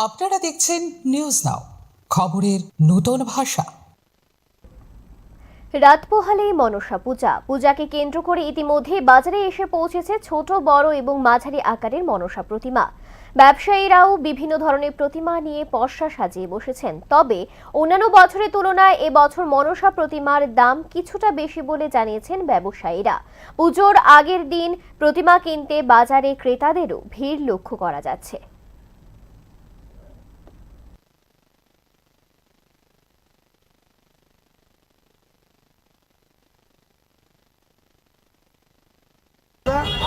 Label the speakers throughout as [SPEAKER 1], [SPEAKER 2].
[SPEAKER 1] আপনারা দেখছেন news now, খবরের নতুন ভাষা।
[SPEAKER 2] রাত পোহালেই মনসা পূজাকে কেন্দ্র করে ইতিমধ্যে বাজারে এসে পৌঁছেছে ছোট বড় এবং মাঝারি আকারের মনসা প্রতিমা। ব্যবসায়ীরাও বিভিন্ন ধরনের প্রতিমা নিয়ে পসরা সাজিয়ে বসেছেন। তবে অন্যান্য বছরের তুলনায় এবছর মনসা প্রতিমার দাম কিছুটা বেশি বলে জানিয়েছেন ব্যবসায়ীরা। পুজোর আগের দিন প্রতিমা কিনতে বাজারে ক্রেতাদেরও ভিড় লক্ষ্য করা যাচ্ছে।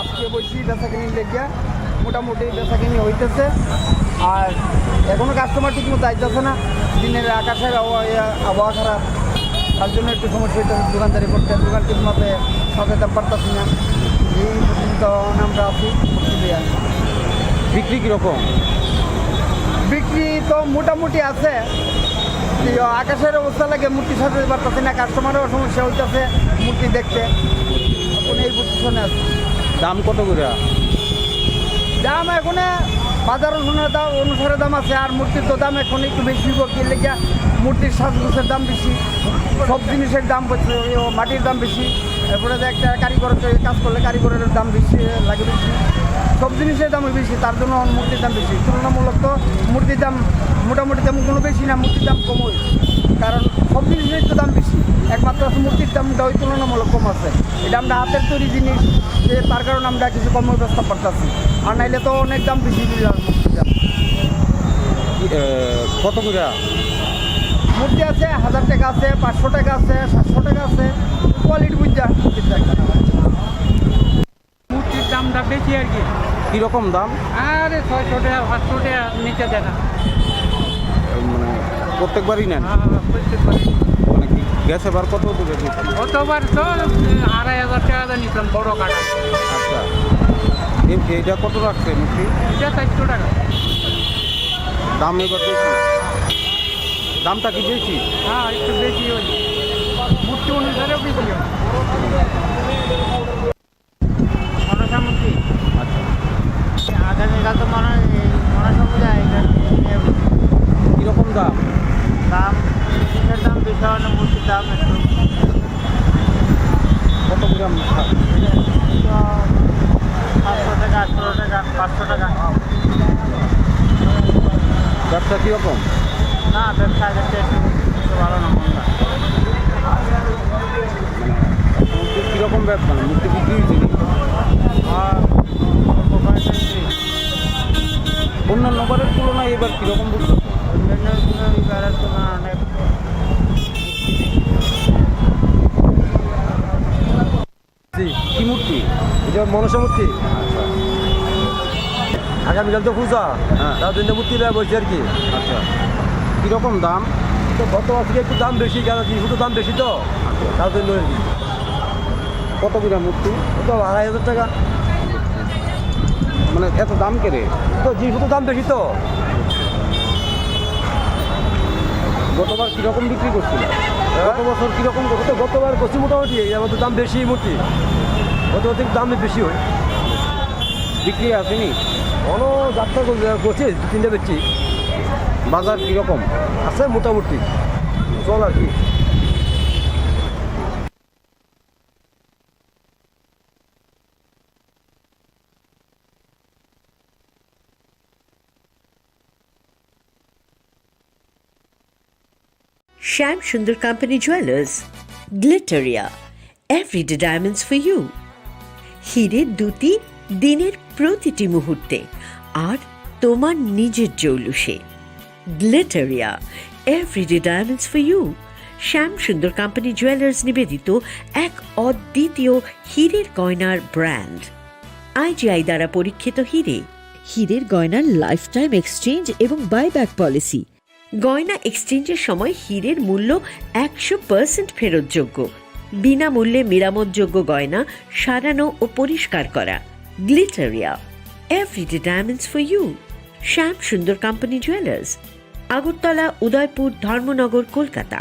[SPEAKER 3] আজকে বলছি বেচাকিনি লেগে মোটামুটি বেচাকিনি হইতেছে, আর এখনো কাস্টমার ঠিক মতো আইতেছে না। দিনের আকাশের আবহাওয়া খারাপ, তার জন্য একটু সমস্যা হইতেছে দোকানদারি করতে। দোকান ঠিক মতো সাজাতে পারতেছি না। এই পর্যন্ত আমরা আছি।
[SPEAKER 4] বিক্রি কীরকম?
[SPEAKER 3] বিক্রি তো মোটামুটি আছে। আকাশের অবস্থা লাগে মূর্তি সাজাতে পারতেছি না, কাস্টমারেরও সমস্যা হইতেছে মূর্তি দেখতে। এখন এই পজিশনে আছে।
[SPEAKER 4] দাম কত করে?
[SPEAKER 3] দাম এখন বাজার অনুসারে দাম আছে, আর মূর্তির তো দাম এখন একটু বেশি কিনলে গিয়া মূর্তির সাজগোছের দাম বেশি, সব জিনিসের দাম বেশি, মাটির দাম বেশি। এরপরে যে একটা কারিগর কাজ করলে কারিগরের দাম বেশি লাগে, বেশি সব জিনিসের দামই বেশি, তার জন্য মূর্তির দাম বেশি। তুলনামূলক তো মূর্তির দাম মোটামুটি তেমন কোনো বেশি না, মূর্তির দাম কম হয়, কারণ সব জিনিসের তো দাম বেশি। একমাত্র মূর্তির দামটা ওই তুলনামূলক কম আছে। এটা আমরা হাতের তৈরি জিনিস, যে তার কারণে আমরা কিছু কম ব্যবস্থা করতেছি, আর নাইলে তো অনেক দাম বেশি মূর্তির দাম।
[SPEAKER 4] কত করে?
[SPEAKER 3] মূর্তি আছে 1000 টাকা আছে, 500 টাকা আছে, 700 টাকা আছে, কোয়ালিটি বুঝা মূর্তির টাকা।
[SPEAKER 5] মূর্তির দামটা বেশি আর কি।
[SPEAKER 4] কীরকম দাম?
[SPEAKER 5] আরে 600 টাকা 500 টাকা নিচে দেয় না।
[SPEAKER 4] মানে প্রত্যেকবারই নেন?
[SPEAKER 5] প্রত্যেকবারই।
[SPEAKER 4] মানে কি গ্যাস এবার কত দূরে দিচ্ছেন?
[SPEAKER 5] গতবার তো 2500 টাকা নিতাম বড় কাটা।
[SPEAKER 4] আচ্ছা, এইটা কত রাখছে মূর্তি?
[SPEAKER 5] এটা 400 টাকা।
[SPEAKER 4] দাম এবার বেশি? দামটা কি বেশি?
[SPEAKER 5] হ্যাঁ, একটু বেশি হয়, মূর্তি অনুসারেও বেশি হয়। মনসা মূর্তি
[SPEAKER 4] আচ্ছা,
[SPEAKER 5] আগামীকাল তো মনসা পূজা,
[SPEAKER 4] কীরকম দাম?
[SPEAKER 5] দাম জিনিসের দাম বেশি হয় না, মূর্তির দাম একটু
[SPEAKER 4] কত গ্রাম?
[SPEAKER 5] 700 টাকা 800 টাকা 500 টাকা।
[SPEAKER 4] ব্যবসা কীরকম?
[SPEAKER 5] না, ব্যবসা আগের চেয়ে একটু ভালো না, মন্দা।
[SPEAKER 4] মানে কীরকম ব্যবসা? মূর্তি বিক্রি হয়েছে?
[SPEAKER 5] আর অল্প কয়েকটা বিক্রি।
[SPEAKER 4] অন্যান্য বারের তুলনায় এবার কীরকম বুঝতে?
[SPEAKER 5] অন্যান্য এবারের তুলনায় অনেক।
[SPEAKER 4] কি মূর্তি?
[SPEAKER 6] এটা মনসা মূর্তি।
[SPEAKER 4] আচ্ছা
[SPEAKER 6] আগামীকাল তো পূজা,
[SPEAKER 4] হ্যাঁ।
[SPEAKER 6] তার জন্য মূর্তি নেওয়া বলছি আর কি।
[SPEAKER 4] আচ্ছা, কীরকম দাম?
[SPEAKER 6] তো বর্তমান থেকে একটু দাম বেশি, কেন জিনিসপত্র দাম বেশি তো, তার জন্য আর কি।
[SPEAKER 4] কত করে মূর্তি?
[SPEAKER 6] তো 2500 টাকা।
[SPEAKER 4] মানে এত দাম কেড়ে?
[SPEAKER 6] তো জিনিসপত্র দাম বেশি তো।
[SPEAKER 4] গতবার কীরকম বিক্রি করছিল?
[SPEAKER 6] গত বছর কীরকম তো গতবার করছি মোটামুটি, আমাদের দাম বেশি মূর্তি, গতবার থেকে দাম বেশি হয়।
[SPEAKER 4] বিক্রি আসেনি?
[SPEAKER 6] অন্য যাত্রা করছি, 2-3টা বেচছি।
[SPEAKER 4] বাজার কীরকম?
[SPEAKER 6] আছে মোটামুটি, চল আর কি।
[SPEAKER 7] Shyam Sundar Company Jewelers, Glitteria, everyday diamonds for you. হীরের দুটি দিনের প্রতিটি মুহূর্তে আর তোমার নিজের জৌলুসে। Glitteria, everyday diamonds for you. Shyam Sundar company jewellers নিবেদিত এক অদ্বিতীয় হীরের গয়নার ব্র্যান্ড। আইজিআই দ্বারা পরীক্ষিত হীরে। হীরের গয়নার লাইফ টাইম এক্সচেঞ্জ এবং বাইব্যাক পলিসি। গয়না এক্সচেঞ্জের সময় হীরের মূল্য 100% ফেরতযোগ্য। বিনামূল্যে মেরামতযোগ্য গয়না সারানো ও পরিষ্কার করা। Glitteria, everyday diamonds for you. Shyam Sundar company jewellers, Agartala, Udaipur, Dharmanagar, Kolkata.